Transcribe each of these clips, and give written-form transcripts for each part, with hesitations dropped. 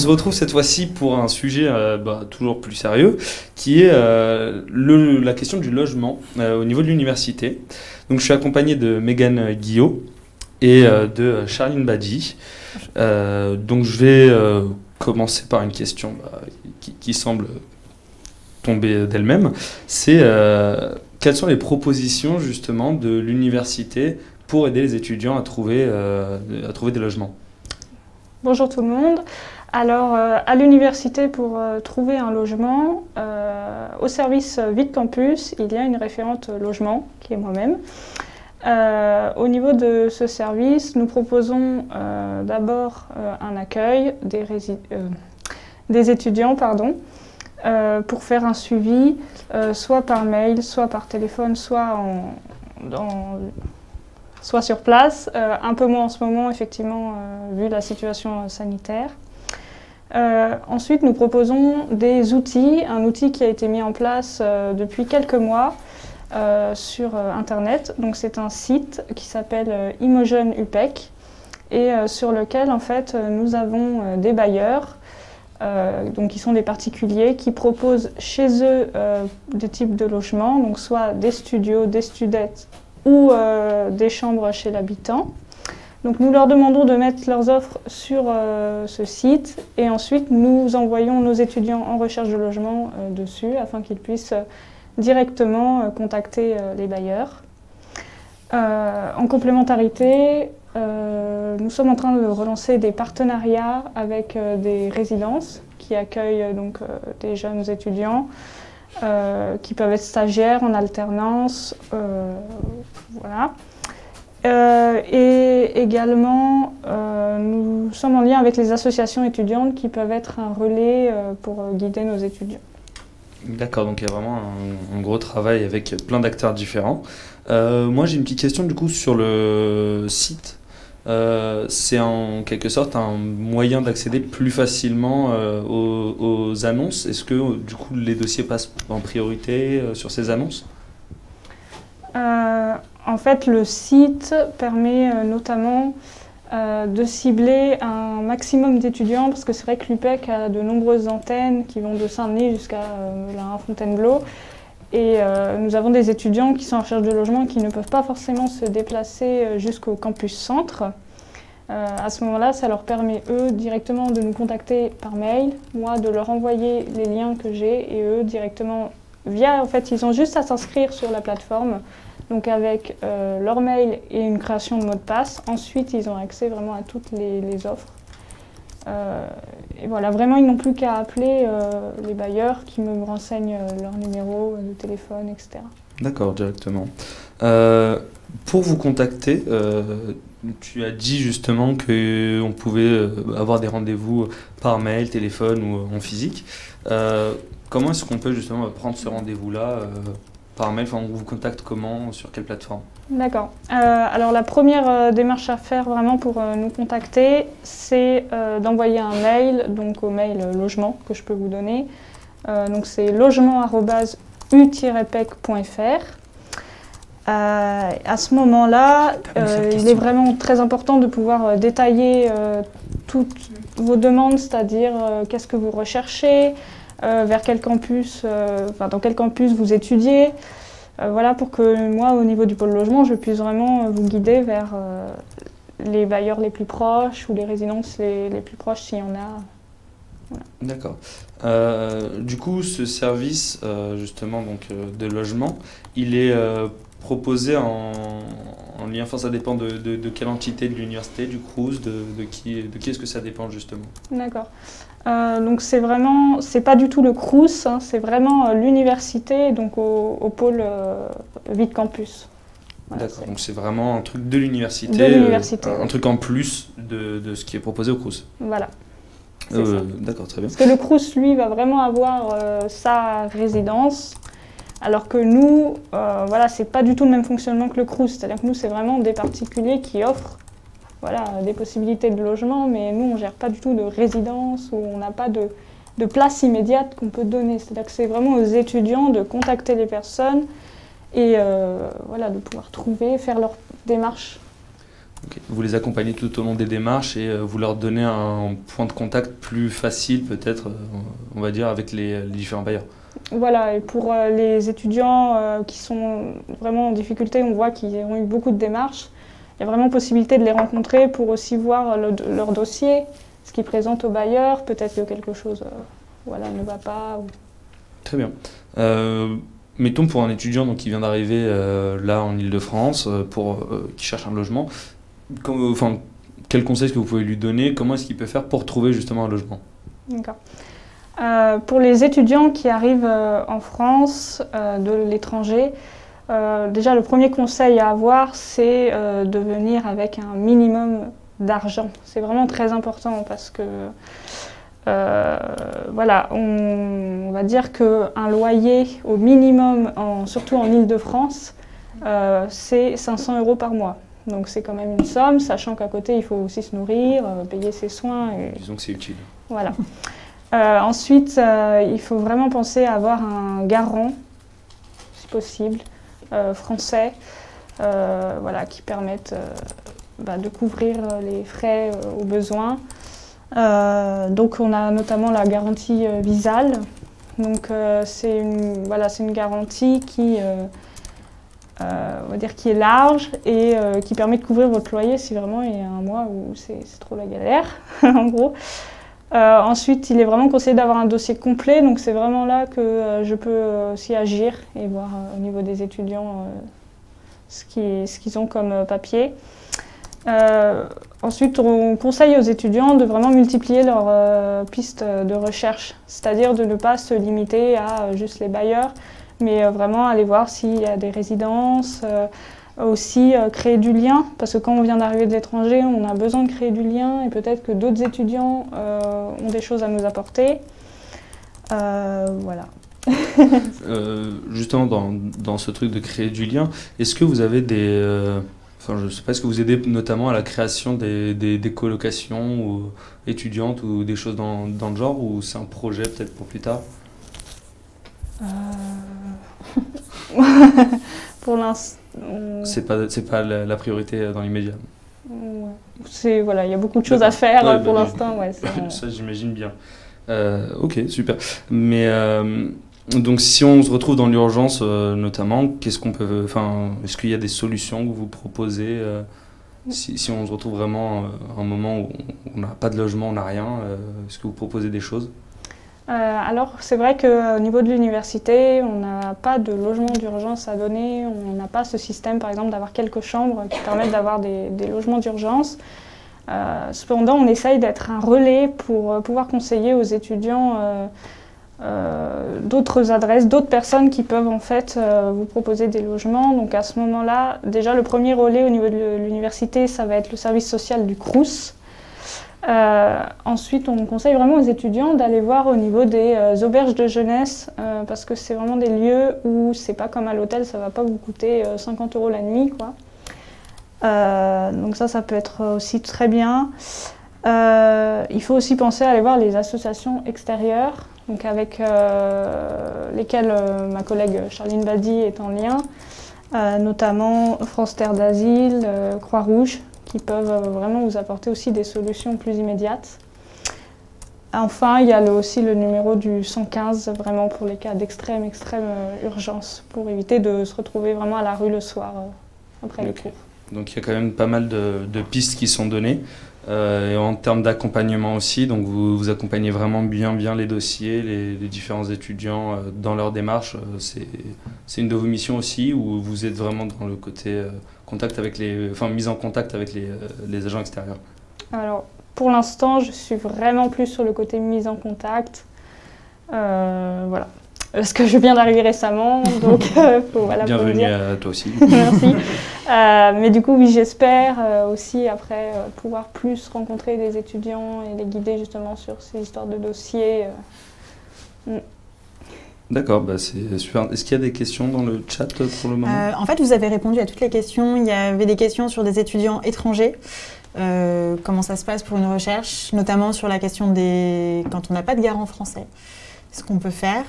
se retrouve cette fois-ci pour un sujet toujours plus sérieux, qui est la question du logement au niveau de l'université. Donc je suis accompagné de Mégane Guillot et de Charline Badi. Donc je vais commencer par une question qui semble tomber d'elle-même. C'est quelles sont les propositions justement de l'université pour aider les étudiants à trouver des logements? Bonjour tout le monde. Alors, à l'université, pour trouver un logement, au service Vide Campus, il y a une référente logement, qui est moi-même. Au niveau de ce service, nous proposons d'abord un accueil des étudiants, pour faire un suivi, soit par mail, soit par téléphone, soit sur place, un peu moins en ce moment, effectivement, vu la situation sanitaire. Ensuite, nous proposons des outils, un outil qui a été mis en place depuis quelques mois sur Internet. Donc, c'est un site qui s'appelle Imogen UPEC et sur lequel, en fait, nous avons des bailleurs, donc qui sont des particuliers qui proposent chez eux des types de logements, donc soit des studios, des studettes, ou des chambres chez l'habitant. Donc nous leur demandons de mettre leurs offres sur ce site et ensuite nous envoyons nos étudiants en recherche de logement dessus afin qu'ils puissent directement contacter les bailleurs. En complémentarité, nous sommes en train de relancer des partenariats avec des résidences qui accueillent donc des jeunes étudiants qui peuvent être stagiaires en alternance, voilà. Et également, nous sommes en lien avec les associations étudiantes qui peuvent être un relais pour guider nos étudiants. D'accord, donc il y a vraiment un gros travail avec plein d'acteurs différents. Moi j'ai une petite question du coup sur le site. C'est en quelque sorte un moyen d'accéder plus facilement aux annonces. Est-ce que du coup les dossiers passent en priorité sur ces annonces? En fait, le site permet notamment de cibler un maximum d'étudiants parce que c'est vrai que l'UPEC a de nombreuses antennes qui vont de Saint-Denis jusqu'à Fontainebleau. Et nous avons des étudiants qui sont en recherche de logement qui ne peuvent pas forcément se déplacer jusqu'au campus centre. À ce moment-là, ça leur permet, eux, directement de nous contacter par mail, moi de leur envoyer les liens que j'ai et eux, directement, en fait, ils ont juste à s'inscrire sur la plateforme, donc avec leur mail et une création de mot de passe. Ensuite, ils ont accès vraiment à toutes les offres. Et voilà, vraiment, ils n'ont plus qu'à appeler les bailleurs qui me renseignent leur numéro de téléphone, etc. D'accord, directement. Pour vous contacter, tu as dit justement qu'on pouvait avoir des rendez-vous par mail, téléphone ou en physique. Comment est-ce qu'on peut justement prendre ce rendez-vous-là par mail? Enfin, on vous contacte comment? Sur quelle plateforme? D'accord. Alors la première démarche à faire vraiment pour nous contacter, c'est d'envoyer un mail, donc au mail logement que je peux vous donner. Donc c'est logement@u-pec.fr. À ce moment-là, il est vraiment très important de pouvoir détailler toutes vos demandes, c'est-à-dire qu'est-ce que vous recherchez, vers quel campus, dans quel campus vous étudiez. Voilà, pour que moi, au niveau du pôle logement, je puisse vraiment vous guider vers les bailleurs les plus proches ou les résidences les plus proches s'il y en a. Voilà. D'accord. Du coup, ce service justement donc, de logement, il est proposé en lien, enfin ça dépend de quelle entité de l'université, du Crous, de qui est-ce que ça dépend justement? D'accord. Donc c'est pas du tout le Crous, hein, c'est vraiment l'université, donc au pôle Vide Campus. Voilà, d'accord, donc c'est vraiment un truc de l'université, un truc en plus de ce qui est proposé au Crous. Voilà. D'accord, très bien. Parce que le Crous, lui, va vraiment avoir sa résidence, alors que nous, voilà, c'est pas du tout le même fonctionnement que le Crous. C'est-à-dire que nous, c'est vraiment des particuliers qui offrent des possibilités de logement, mais nous, on ne gère pas du tout de résidence, ou on n'a pas de place immédiate qu'on peut donner. C'est-à-dire que c'est vraiment aux étudiants de contacter les personnes et de pouvoir faire leur démarche. Okay. Vous les accompagnez tout au long des démarches et vous leur donnez un point de contact plus facile peut-être, on va dire, avec les différents bailleurs. Voilà, et pour les étudiants qui sont vraiment en difficulté, on voit qu'ils ont eu beaucoup de démarches. Il y a vraiment possibilité de les rencontrer pour aussi voir leur dossier, ce qu'ils présentent au bailleur. Peut-être que quelque chose voilà, ne va pas. Ou... Très bien. Mettons pour un étudiant donc, qui vient d'arriver là en Île-de-France, qui cherche un logement, quel conseil est-ce que vous pouvez lui donner? Comment est-ce qu'il peut faire pour trouver justement un logement? D'accord. Pour les étudiants qui arrivent en France de l'étranger, déjà le premier conseil à avoir, c'est de venir avec un minimum d'argent. C'est vraiment très important parce que voilà, on va dire qu'un loyer au minimum, surtout en Île-de-France, c'est 500 € par mois. Donc c'est quand même une somme, sachant qu'à côté il faut aussi se nourrir, payer ses soins. Et... Disons que c'est utile. Voilà. Ensuite, il faut vraiment penser à avoir un garant, si possible, français, voilà, qui permette de couvrir les frais au besoin. Donc on a notamment la garantie Visale. Donc c'est une garantie qui, on va dire, qui est large et qui permet de couvrir votre loyer si vraiment il y a un mois où c'est trop la galère, en gros. Ensuite, il est vraiment conseillé d'avoir un dossier complet, donc c'est vraiment là que je peux aussi agir et voir au niveau des étudiants ce qu'ils ont comme papier. Ensuite, on conseille aux étudiants de vraiment multiplier leurs pistes de recherche, c'est-à-dire de ne pas se limiter à juste les bailleurs, mais vraiment aller voir s'il y a des résidences, aussi créer du lien, parce que quand on vient d'arriver de l'étranger, on a besoin de créer du lien et peut-être que d'autres étudiants ont des choses à nous apporter. Voilà. Justement, dans ce truc de créer du lien, est-ce que vous avez je ne sais pas, est-ce que vous aidez notamment à la création des colocations ou étudiantes ou des choses dans le genre, ou c'est un projet peut-être pour plus tard? Pour l'instant... C'est pas la priorité dans l'immédiat. Ouais. Voilà, il y a beaucoup de choses à faire pour l'instant. Ouais, ça, j'imagine bien. Ok, super. Mais donc, si on se retrouve dans l'urgence, notamment, est-ce qu'il y a des solutions que vous proposez si on se retrouve vraiment à un moment où on n'a pas de logement, on n'a rien, est-ce que vous proposez des choses? Alors, c'est vrai qu'au niveau de l'université, on n'a pas de logement d'urgence à donner. On n'a pas ce système, par exemple, d'avoir quelques chambres qui permettent d'avoir des logements d'urgence. Cependant, on essaye d'être un relais pour pouvoir conseiller aux étudiants d'autres adresses, d'autres personnes qui peuvent en fait vous proposer des logements. Donc à ce moment-là, déjà le premier relais au niveau de l'université, ça va être le service social du Crous. Ensuite, on conseille vraiment aux étudiants d'aller voir au niveau des auberges de jeunesse parce que c'est vraiment des lieux où c'est pas comme à l'hôtel, ça va pas vous coûter 50 € la nuit, quoi. Donc ça peut être aussi très bien. Il faut aussi penser à aller voir les associations extérieures, donc avec lesquelles ma collègue Charline Badi est en lien, notamment France Terre d'Asile, Croix-Rouge, qui peuvent vraiment vous apporter aussi des solutions plus immédiates. Enfin, il y a aussi le numéro du 115, vraiment pour les cas d'extrême urgence, pour éviter de se retrouver vraiment à la rue le soir après les cours. Donc il y a quand même pas mal de pistes qui sont données. Et en termes d'accompagnement aussi, donc vous accompagnez vraiment bien les dossiers, les différents étudiants dans leur démarche. C'est une de vos missions aussi, ou vous êtes vraiment dans le côté mise en contact avec les agents extérieurs? Alors, pour l'instant, je suis vraiment plus sur le côté mise en contact. Voilà. Parce que je viens d'arriver récemment, donc voilà. Bienvenue à toi aussi. Merci. Mais du coup, oui, j'espère aussi après pouvoir plus rencontrer des étudiants et les guider justement sur ces histoires de dossiers. D'accord, c'est super. Est-ce qu'il y a des questions dans le chat pour le moment? En fait, vous avez répondu à toutes les questions. Il y avait des questions sur des étudiants étrangers. Comment ça se passe pour une recherche, notamment sur la question quand on n'a pas de garant français. Ce qu'on peut faire.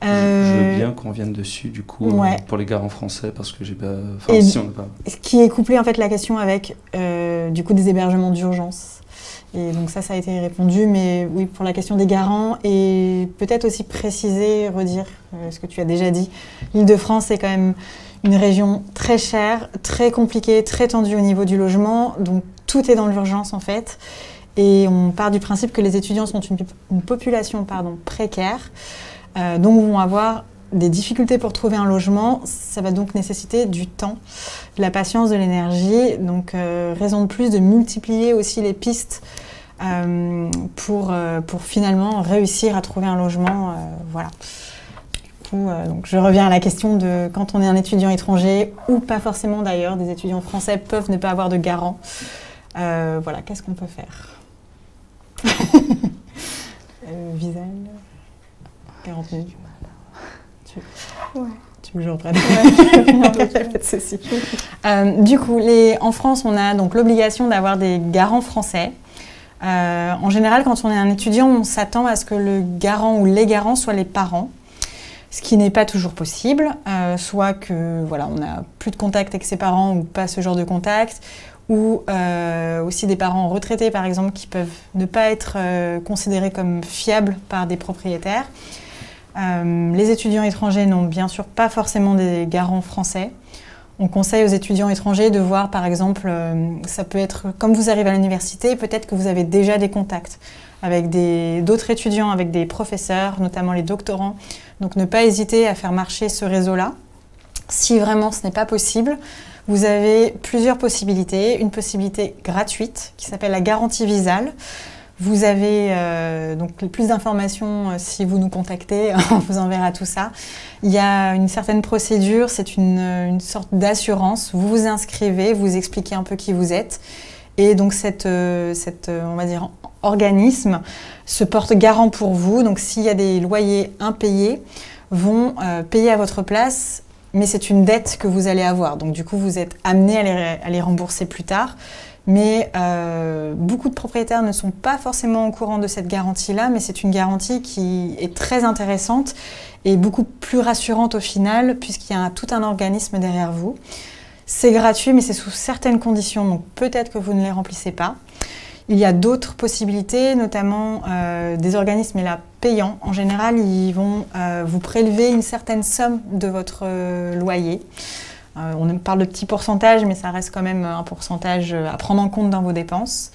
Je veux bien qu'on revienne dessus, du coup, Ouais. pour les garants français, parce que j'ai pas... Enfin, Et si on n'a pas... Ce qui est couplé en fait la question avec du coup des hébergements d'urgence. Et donc ça a été répondu, mais oui, pour la question des garants, et peut-être aussi préciser, redire ce que tu as déjà dit, l'Île-de-France est quand même une région très chère, très compliquée, très tendue au niveau du logement, donc tout est dans l'urgence en fait. Et on part du principe que les étudiants sont une population précaire, donc vont avoir des difficultés pour trouver un logement. Ça va donc nécessiter du temps, de la patience, de l'énergie. Donc raison de plus de multiplier aussi les pistes pour finalement réussir à trouver un logement. Voilà. Du coup, donc je reviens à la question de quand on est un étudiant étranger, ou pas forcément d'ailleurs, des étudiants français peuvent ne pas avoir de garant. Voilà, qu'est-ce qu'on peut faire? Visal, 40 minutes. Tu veux que je reprenne? Pas de souci. Du coup, en France, on a donc l'obligation d'avoir des garants français. En général, quand on est un étudiant, on s'attend à ce que le garant ou les garants soient les parents, ce qui n'est pas toujours possible. Soit que voilà, on n'a plus de contact avec ses parents ou pas ce genre de contact, ou aussi des parents retraités, par exemple, qui peuvent ne pas être considérés comme fiables par des propriétaires. Les étudiants étrangers n'ont bien sûr pas forcément des garants français. On conseille aux étudiants étrangers de voir, par exemple, ça peut être, comme vous arrivez à l'université, peut-être que vous avez déjà des contacts avec d'autres étudiants, avec des professeurs, notamment les doctorants. Donc ne pas hésiter à faire marcher ce réseau-là. Si vraiment ce n'est pas possible, vous avez plusieurs possibilités. Une possibilité gratuite qui s'appelle la garantie Visale. Vous avez donc plus d'informations si vous nous contactez, on vous enverra tout ça. Il y a une certaine procédure, c'est une sorte d'assurance. Vous vous inscrivez, vous expliquez un peu qui vous êtes. Et donc on va dire, organisme se porte garant pour vous. Donc s'il y a des loyers impayés, vont payer à votre place, mais c'est une dette que vous allez avoir. Donc du coup, vous êtes amené à les rembourser plus tard. Mais beaucoup de propriétaires ne sont pas forcément au courant de cette garantie-là, mais c'est une garantie qui est très intéressante et beaucoup plus rassurante au final, puisqu'il y a tout un organisme derrière vous. C'est gratuit, mais c'est sous certaines conditions, donc peut-être que vous ne les remplissez pas. Il y a d'autres possibilités, notamment des organismes payants. En général, ils vont vous prélever une certaine somme de votre loyer. On parle de petits pourcentages, mais ça reste quand même un pourcentage à prendre en compte dans vos dépenses.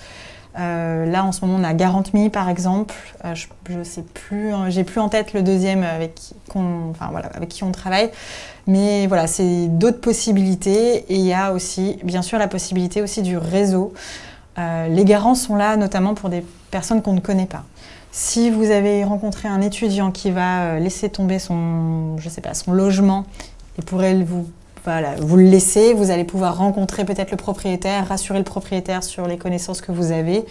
Là, en ce moment, on a Garant.me, par exemple. Je ne sais plus, j'ai plus en tête le deuxième avec qui on travaille. Mais voilà, c'est d'autres possibilités. Et il y a aussi, bien sûr, la possibilité aussi du réseau. Les garants sont là notamment pour des personnes qu'on ne connaît pas. Si vous avez rencontré un étudiant qui va laisser tomber son logement et pourrait vous le laissez, vous allez pouvoir rencontrer peut-être le propriétaire, rassurer le propriétaire sur les connaissances que vous avez.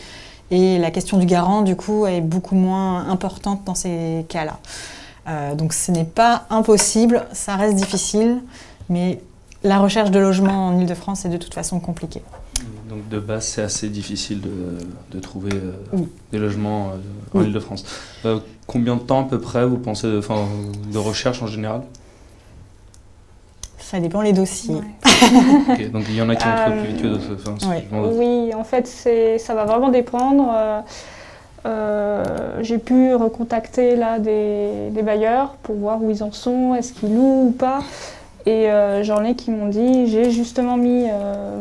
Et la question du garant, du coup, est beaucoup moins importante dans ces cas-là. Donc ce n'est pas impossible, ça reste difficile, mais la recherche de logement en Île-de-France est de toute façon compliquée. Donc de base, c'est assez difficile de trouver des logements en Île-de-France. Combien de temps à peu près, vous pensez, de recherche en général? Ça dépend les dossiers. Ouais. Okay, donc il y en a qui vont trouver plus vite que d'autres. Oui, en fait, ça va vraiment dépendre. J'ai pu recontacter là, des bailleurs pour voir où ils en sont, est-ce qu'ils louent ou pas. Et j'en ai qui m'ont dit, j'ai justement mis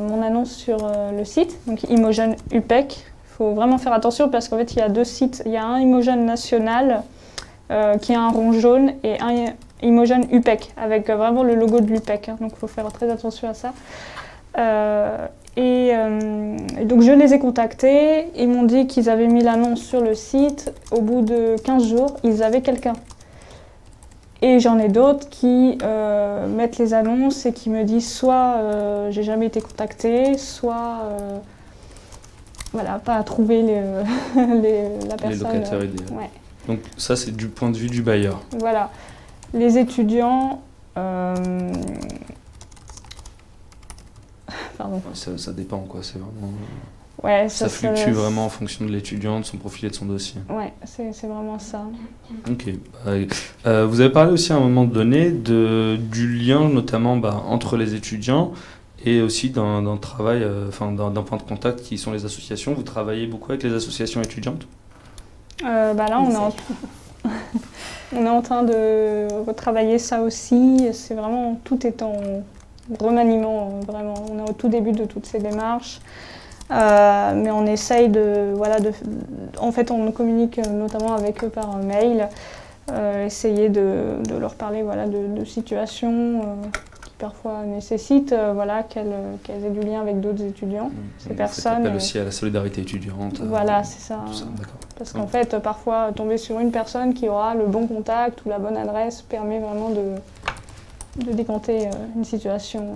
mon annonce sur le site, donc Imogen UPEC. Il faut vraiment faire attention parce qu'en fait, il y a deux sites. Il y a un Imogen National qui a un rond jaune et un Imogen UPEC avec vraiment le logo de l'UPEC. Hein, donc il faut faire très attention à ça. Et donc je les ai contactés. Ils m'ont dit qu'ils avaient mis l'annonce sur le site. Au bout de 15 jours, ils avaient quelqu'un. Et j'en ai d'autres qui mettent les annonces et qui me disent soit j'ai jamais été contactée, soit voilà, pas à trouver la personne. Les locataires idéaux. Ouais. Donc ça c'est du point de vue du bailleur. Voilà. Les étudiants... Pardon. Ça dépend quoi, c'est vraiment... Ouais, ça fluctue vraiment en fonction de l'étudiant, de son profil et de son dossier. Ouais, c'est vraiment ça. Ok. Vous avez parlé aussi à un moment donné du lien notamment entre les étudiants et aussi d'un travail, d'un point de contact qui sont les associations. Vous travaillez beaucoup avec les associations étudiantes? Là, on est en train de retravailler ça aussi. C'est vraiment, tout est en remaniement, vraiment. On est au tout début de toutes ces démarches. Mais on essaye en fait, on communique notamment avec eux par mail, essayer de leur parler de situations qui parfois nécessitent qu'elles aient du lien avec d'autres étudiants. Ces personnes. Ça appelle aussi à la solidarité étudiante. Voilà, c'est ça. Parce qu'en fait, parfois, tomber sur une personne qui aura le bon contact ou la bonne adresse permet vraiment de décanter une situation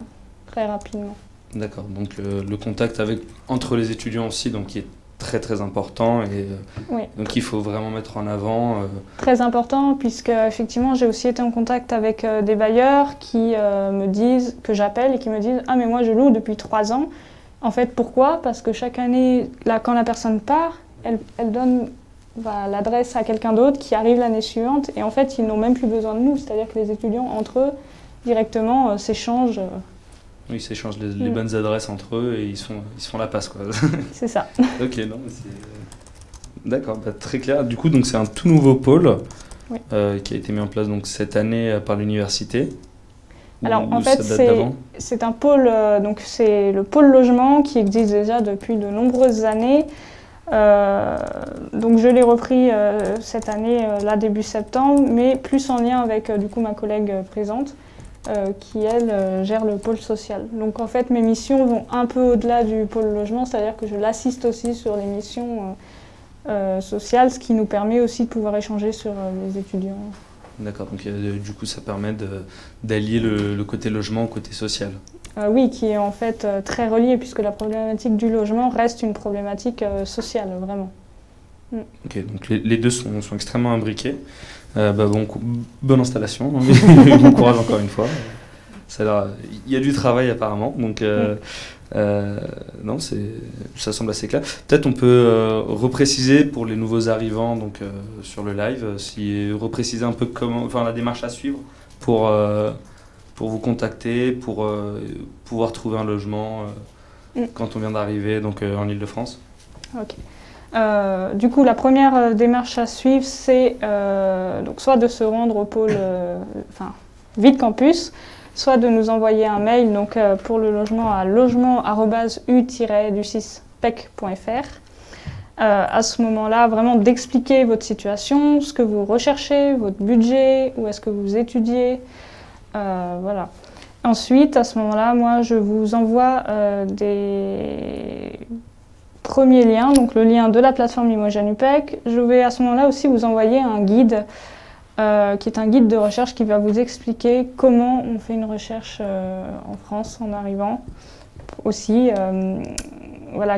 très rapidement. D'accord, donc le contact entre les étudiants aussi, donc qui est très très important et oui. Donc il faut vraiment mettre en avant. Très important, puisque effectivement j'ai aussi été en contact avec des bailleurs qui me disent, que j'appelle et qui me disent « Ah mais moi je loue depuis 3 ans ». En fait pourquoi? Parce que chaque année, quand la personne part, elle donne l'adresse à quelqu'un d'autre qui arrive l'année suivante et en fait ils n'ont même plus besoin de nous, c'est-à-dire que les étudiants entre eux directement s'échangent. Oui, ils s'échangent les bonnes adresses entre eux et ils se font la passe, quoi. C'est ça. Ok, non, d'accord, très clair. Du coup, donc c'est un tout nouveau pôle oui. Qui a été mis en place donc cette année par l'université. Alors en fait, c'est un pôle, donc c'est le pôle logement qui existe déjà depuis de nombreuses années. Donc je l'ai repris cette année, là début septembre, mais plus en lien avec du coup ma collègue présente. Qui, elle, gère le pôle social. Donc, en fait, mes missions vont un peu au-delà du pôle logement, c'est-à-dire que je l'assiste aussi sur les missions sociales, ce qui nous permet aussi de pouvoir échanger sur les étudiants. D'accord, donc du coup, ça permet d'allier le côté logement au côté social. Oui, qui est en fait très relié, puisque la problématique du logement reste une problématique sociale, vraiment. Ok, donc les deux sont extrêmement imbriqués. Bonne installation, bon courage encore une fois. Il y a du travail apparemment, donc non, ça semble assez clair. Peut-être on peut repréciser pour les nouveaux arrivants donc, sur le live, repréciser un peu la démarche à suivre pour vous contacter, pour pouvoir trouver un logement quand on vient d'arriver donc, en Ile-de-France. Ok. Du coup, la première démarche à suivre, c'est donc soit de se rendre au pôle Vide Campus, soit de nous envoyer un mail donc, pour le logement à logement@u-du6pec.fr. À ce moment-là, vraiment d'expliquer votre situation, ce que vous recherchez, votre budget, où est-ce que vous étudiez. Voilà. Ensuite, à ce moment-là, moi, je vous envoie des premier lien, donc le lien de la plateforme Limoges UPEC. Je vais à ce moment-là aussi vous envoyer un guide qui est un guide de recherche qui va vous expliquer comment on fait une recherche en France en arrivant. Aussi,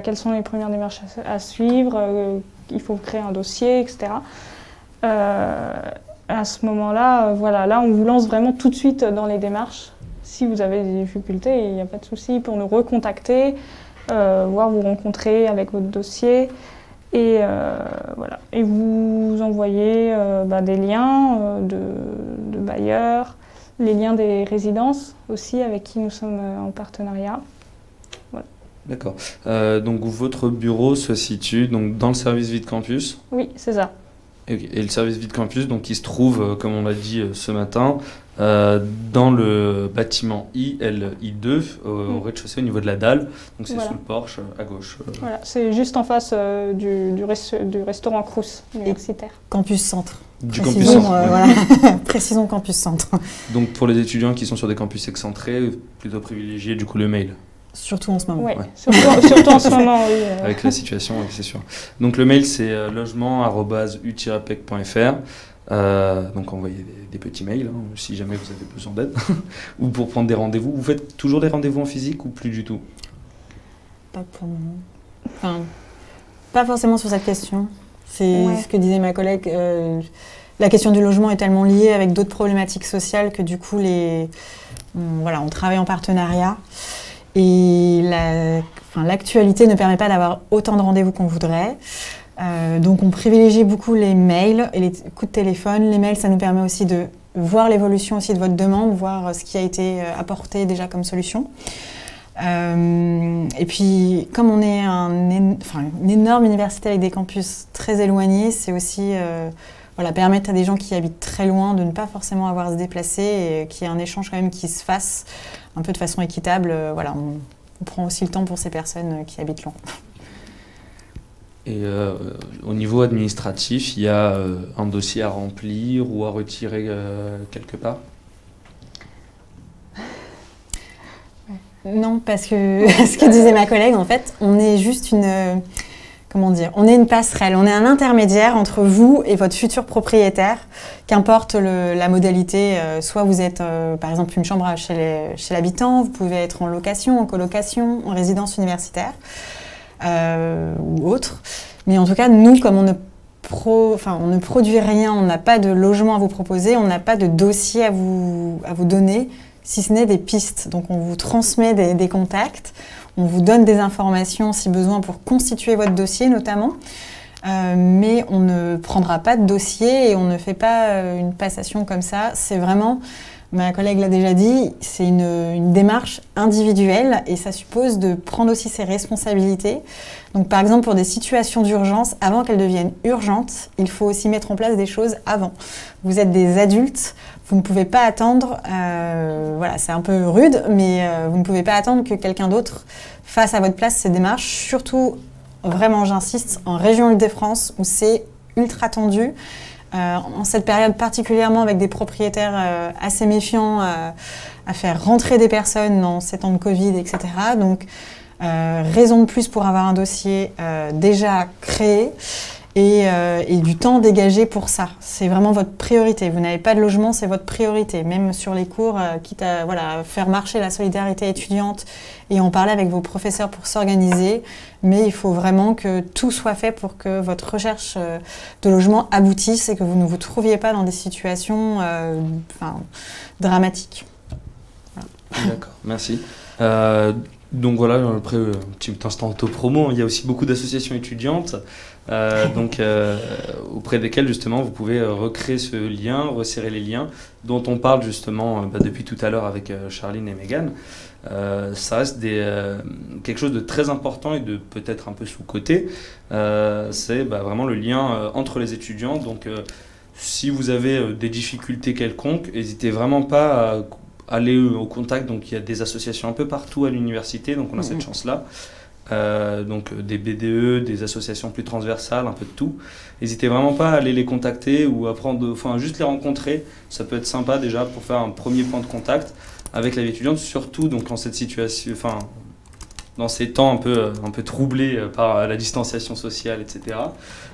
quelles sont les premières démarches à suivre, il faut créer un dossier, etc. À ce moment-là, là on vous lance vraiment tout de suite dans les démarches. Si vous avez des difficultés, il n'y a pas de souci pour nous recontacter. Voire vous rencontrer avec votre dossier et et vous envoyez des liens de bailleurs, les liens des résidences aussi avec qui nous sommes en partenariat. Voilà. D'accord. Donc votre bureau se situe donc, dans le service Vide Campus? Oui, c'est ça. Et le service Vide Campus donc, qui se trouve, comme on l'a dit ce matin, dans le bâtiment I2, au rez-de-chaussée, au niveau de la dalle. Donc c'est sous le porche, à gauche. Voilà, c'est juste en face du restaurant Crous universitaire. Campus Centre. Du Campus Centre. Précisons Campus Centre. Donc pour les étudiants qui sont sur des campus excentrés, plutôt privilégier du coup le mail. Surtout en ce moment. Oui, surtout en ce moment, oui. Avec la situation, oui, c'est sûr. Donc le mail, c'est logement@u-pec.fr. Donc envoyez des petits mails si jamais vous avez besoin d'aide ou pour prendre des rendez-vous. Vous faites toujours des rendez-vous en physique ou plus du tout? Pas pour le moment. Enfin, pas forcément sur cette question. C'est ce que disait ma collègue. La question du logement est tellement liée avec d'autres problématiques sociales que du coup, on travaille en partenariat. Et l'actualité ne permet pas d'avoir autant de rendez-vous qu'on voudrait. Donc on privilégie beaucoup les mails et les coups de téléphone. Les mails, ça nous permet aussi de voir l'évolution aussi de votre demande, voir ce qui a été apporté déjà comme solution. Et puis, comme on est une énorme université avec des campus très éloignés, c'est aussi permettre à des gens qui habitent très loin de ne pas forcément avoir à se déplacer et qu'il y ait un échange quand même qui se fasse un peu de façon équitable. On prend aussi le temps pour ces personnes qui habitent loin. Et au niveau administratif, il y a un dossier à remplir ou à retirer quelque part? Non, parce que ce que disait ma collègue, en fait, on est juste on est une passerelle, on est un intermédiaire entre vous et votre futur propriétaire, qu'importe la modalité. Soit vous êtes, par exemple, une chambre chez l'habitant, vous pouvez être en location, en colocation, en résidence universitaire. Ou autre. Mais en tout cas, nous, comme on ne produit rien, on n'a pas de logement à vous proposer, on n'a pas de dossier à vous donner, si ce n'est des pistes. Donc on vous transmet des contacts, on vous donne des informations si besoin pour constituer votre dossier notamment, mais on ne prendra pas de dossier et on ne fait pas une passation comme ça. C'est vraiment... Ma collègue l'a déjà dit, c'est une démarche individuelle et ça suppose de prendre aussi ses responsabilités. Donc par exemple pour des situations d'urgence, avant qu'elles deviennent urgentes, il faut aussi mettre en place des choses avant. Vous êtes des adultes, vous ne pouvez pas attendre, c'est un peu rude, mais vous ne pouvez pas attendre que quelqu'un d'autre fasse à votre place ces démarches, surtout, vraiment j'insiste, en région Île-de-France où c'est ultra tendu. En cette période particulièrement avec des propriétaires assez méfiants à faire rentrer des personnes dans ces temps de Covid, etc. Donc, raison de plus pour avoir un dossier déjà créé et du temps dégagé pour ça. C'est vraiment votre priorité. Vous n'avez pas de logement, c'est votre priorité. Même sur les cours, quitte à faire marcher la solidarité étudiante et en parler avec vos professeurs pour s'organiser. Mais il faut vraiment que tout soit fait pour que votre recherche de logement aboutisse et que vous ne vous trouviez pas dans des situations dramatiques. Voilà. D'accord, merci. Donc voilà, après un petit instant auto-promo, il y a aussi beaucoup d'associations étudiantes auprès desquelles justement vous pouvez recréer ce lien, resserrer les liens dont on parle justement depuis tout à l'heure avec Charline et Mégane. Ça reste quelque chose de très important et de peut-être un peu sous-coté. C'est vraiment le lien entre les étudiants. Donc si vous avez des difficultés quelconques, n'hésitez vraiment pas à aller au contact. Donc il y a des associations un peu partout à l'université, donc on a cette chance-là. Donc des BDE, des associations plus transversales, un peu de tout. N'hésitez vraiment pas à aller les contacter ou à juste les rencontrer. Ça peut être sympa déjà pour faire un premier point de contact avec la vie étudiante, surtout donc en cette situation, dans ces temps un peu troublés par la distanciation sociale, etc.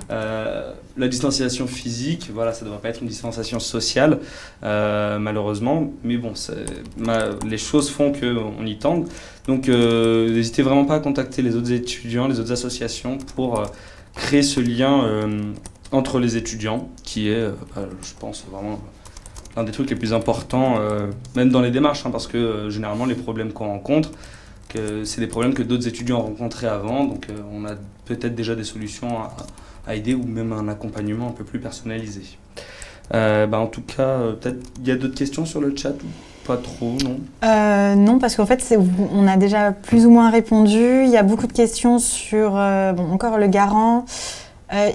La distanciation physique, ça ne devrait pas être une distanciation sociale, malheureusement, mais bon, les choses font qu'on y tende. Donc n'hésitez vraiment pas à contacter les autres étudiants, les autres associations pour créer ce lien entre les étudiants, qui est, je pense, vraiment l'un des trucs les plus importants, même dans les démarches, parce que généralement les problèmes qu'on rencontre, c'est des problèmes que d'autres étudiants ont rencontrés avant, donc on a peut-être déjà des solutions à aider ou même un accompagnement un peu plus personnalisé. En tout cas, peut-être il y a d'autres questions sur le chat ou pas trop, non? Non, parce qu'en fait, on a déjà plus ou moins répondu. Il y a beaucoup de questions sur, encore le garant.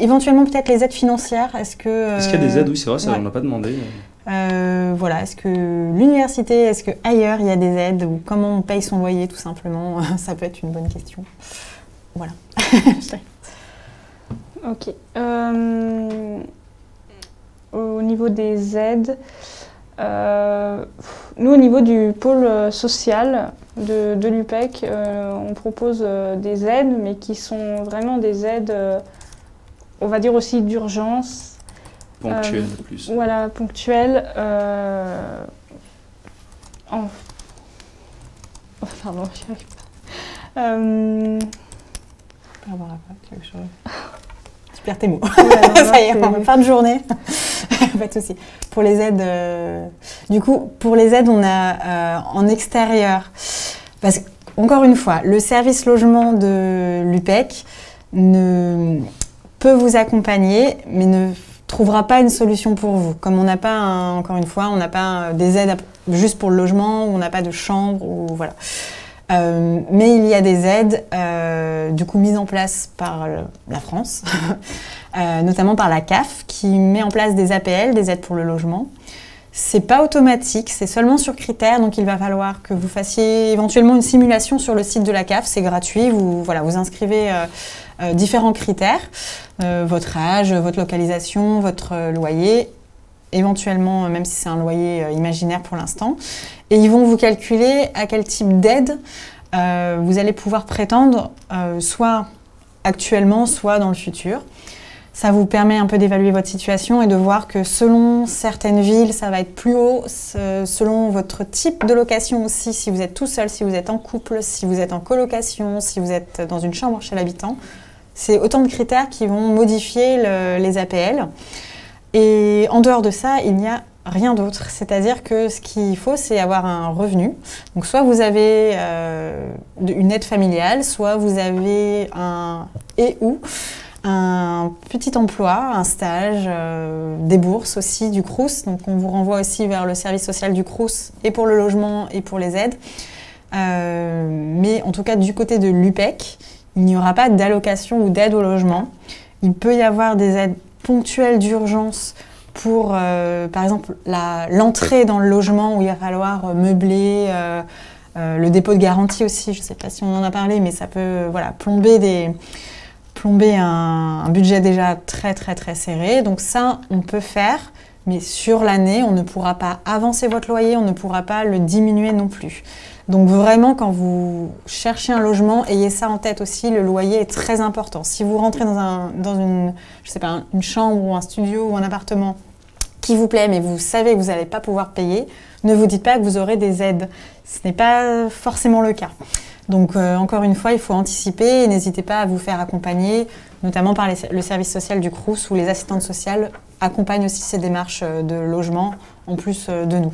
Éventuellement, peut-être les aides financières. Est-ce qu'il y a des aides? Oui, c'est vrai, ça, on n'a pas demandé. Est-ce que l'université, est-ce qu'ailleurs il y a des aides ou comment on paye son loyer tout simplement? Ça peut être une bonne question. Voilà. Ok. Au niveau des aides, nous au niveau du pôle social de l'UPEC, on propose des aides, mais qui sont vraiment des aides, on va dire aussi d'urgence. Ponctuel plus. Voilà, ponctuel. Pardon, j'y arrive pas. Quelque chose. Tu perds tes mots. Ça y est, en fin de journée. Pas de souci. Pour les aides, du coup, pour les aides, on a en extérieur. Parce encore une fois, le service logement de l'UPEC peut vous accompagner, mais ne trouvera pas une solution pour vous. Comme on n'a pas, encore une fois, on n'a pas des aides juste pour le logement, ou on n'a pas de chambre, ou voilà. Mais il y a des aides, du coup, mises en place par la France, notamment par la CAF, qui met en place des APL, des aides pour le logement. C'est pas automatique, c'est seulement sur critères, donc il va falloir que vous fassiez éventuellement une simulation sur le site de la CAF, c'est gratuit, vous inscrivez différents critères, votre âge, votre localisation, votre loyer, éventuellement, même si c'est un loyer imaginaire pour l'instant, et ils vont vous calculer à quel type d'aide vous allez pouvoir prétendre, soit actuellement, soit dans le futur. Ça vous permet un peu d'évaluer votre situation et de voir que selon certaines villes, ça va être plus haut, selon votre type de location aussi, si vous êtes tout seul, si vous êtes en couple, si vous êtes en colocation, si vous êtes dans une chambre chez l'habitant. C'est autant de critères qui vont modifier les APL. Et en dehors de ça, il n'y a rien d'autre. C'est-à-dire que ce qu'il faut, c'est avoir un revenu. Donc soit vous avez une aide familiale, soit vous avez un petit emploi, un stage, des bourses aussi du Crous. Donc on vous renvoie aussi vers le service social du Crous et pour le logement et pour les aides. Mais en tout cas, du côté de l'UPEC, il n'y aura pas d'allocation ou d'aide au logement. Il peut y avoir des aides ponctuelles d'urgence pour, par exemple, l'entrée dans le logement où il va falloir meubler, le dépôt de garantie aussi. Je ne sais pas si on en a parlé, mais ça peut plomber un budget déjà très très très serré. Donc ça, on peut faire, mais sur l'année, on ne pourra pas avancer votre loyer, on ne pourra pas le diminuer non plus. Donc vraiment, quand vous cherchez un logement, ayez ça en tête aussi, le loyer est très important. Si vous rentrez dans une chambre ou un studio ou un appartement qui vous plaît, mais vous savez que vous n'allez pas pouvoir payer, ne vous dites pas que vous aurez des aides. Ce n'est pas forcément le cas. Donc encore une fois, il faut anticiper et n'hésitez pas à vous faire accompagner, notamment par le service social du Crous, où les assistantes sociales accompagnent aussi ces démarches de logement, en plus de nous.